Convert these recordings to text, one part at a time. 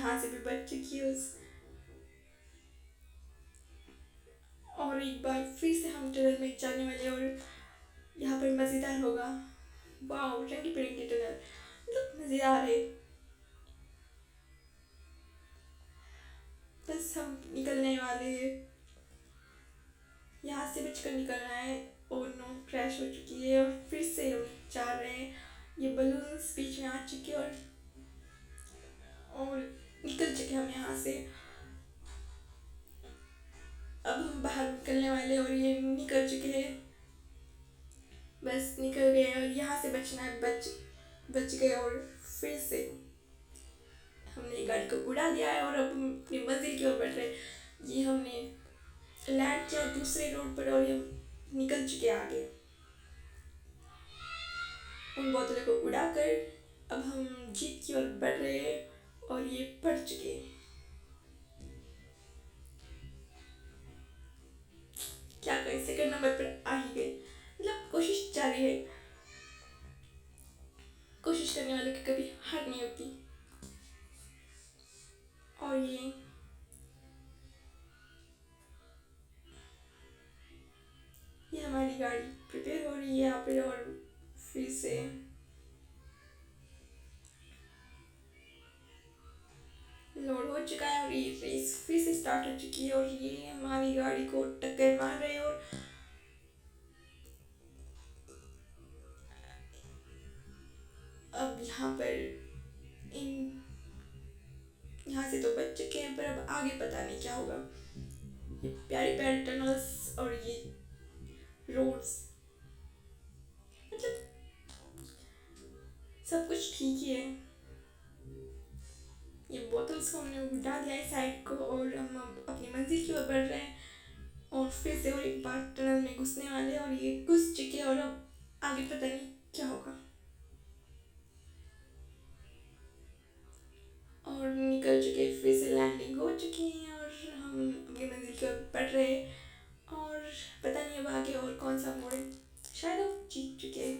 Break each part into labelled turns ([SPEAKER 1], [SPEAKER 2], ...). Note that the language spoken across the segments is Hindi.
[SPEAKER 1] यहाँ से भी बच चुकी है उस। और एक बार फिर से हम टनल में जाने वाले और यहाँ पर मज़ेदार होगा। वाह, रंगी बिरंगी टनल, मतलब मज़ेदार है। बस हम निकलने वाले हैं, यहाँ से बचकर निकलना है। और नो, क्रैश हो चुकी है और फिर से हम जा रहे हैं। ये बलून्स बीच में आ चुके और निकल चुके हम यहाँ से। अब हम बाहर निकलने वाले और ये निकल चुके हैं। बस निकल गए और यहाँ से बचना है, बच गए। और फिर से हमने गाड़ी को उड़ा दिया है और अब हम अपनी मंजिल की ओर बढ़ रहे हैं। ये हमने लैंड किया दूसरे रोड पर और ये निकल चुके आगे। उन बोतलों को उड़ाकर अब हम जीत की ओर बढ़ रहे हैं और ये बढ़ चुके हैं। क्या करें, सेकंड नंबर पर आ ही गए। मतलब कोशिश जारी है, कोशिश करने वाले की कभी हार नहीं होती। और ये हमारी गाड़ी प्रिपेयर हो रही है यहाँ पे और फिर से लोड हो चुका है और ये रेस फिर से स्टार्ट हो चुकी है और ये हमारी गाड़ी को टक्कर मार रहे हैं। और अब यहाँ पर इन यहाँ से तो बच चुके हैं पर अब आगे पता नहीं क्या होगा। ये प्यारे प्यारे टनल्स और ये रोड्स, मतलब सब कुछ ठीक ही है। ये बोतल्स को हमने उठा दिया है साइड को और हम अब अपनी मंजिल की ओर बढ़ रहे हैं। और फिर से और एक बार टनल में घुसने वाले और ये घुस चुके हैं और अब आगे पता नहीं क्या होगा। और निकल चुके, फिर से लैंडिंग हो चुकी है और हम अपनी मंजिल की ओर बढ़ रहे हैं। और पता नहीं अब आगे और कौन सा मोड़ है, शायद अब जीत चुके हैं।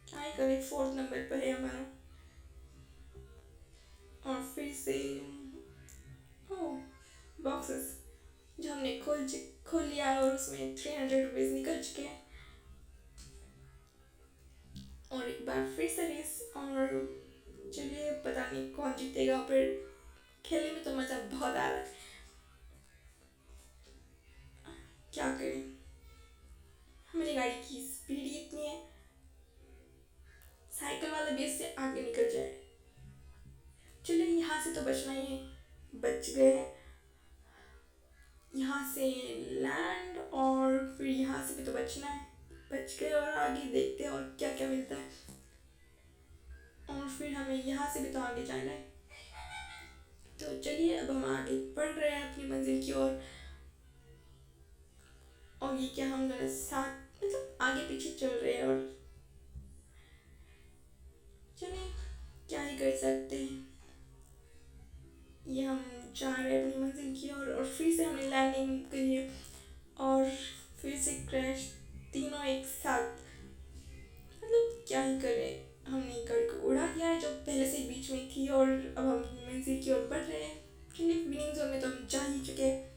[SPEAKER 1] क्या ही करें, फोर्थ नंबर पर है हमारा। और फिर से ओह, बॉक्सेस जो हमने खोल लिया है और उसमें 300 रुपीज़ निकल चुके हैं। और एक बार फिर से रेस। और चलिए, पता नहीं कौन जीतेगा पर खेलने में तो मज़ा बहुत आ रहा है। क्या करें, हमारी गाड़ी की स्पीड ही इतनी है, साइकिल वाला भी इससे आगे निकल जाए। चलिए, यहाँ से तो बचना ही है, बच गए हैं। यहाँ से लैंड और फिर यहाँ से भी तो बचना है, बच गए। और आगे देखते हैं और क्या क्या मिलता है। और फिर हमें यहाँ से भी तो आगे जाना है। तो चलिए, अब हम आगे बढ़ रहे हैं अपनी मंजिल की ओर। और ये क्या, हम दोनों साथ मतलब आगे पीछे चल रहे हैं। और चलिए, क्या ही कर सकते हैं। ये हम जा रहे हैं अपनी मंजिल की ओर और फिर से हमने लैंडिंग करी है और फिर से क्रैश, तीनों एक साथ। मतलब क्या ही करें, हमने गाड़ी को उड़ा दिया है जो पहले से बीच में थी और अब हम मंजिल की ओर बढ़ रहे हैं। चलिए, विनिंग जोन में तो हम जा ही चुके हैं।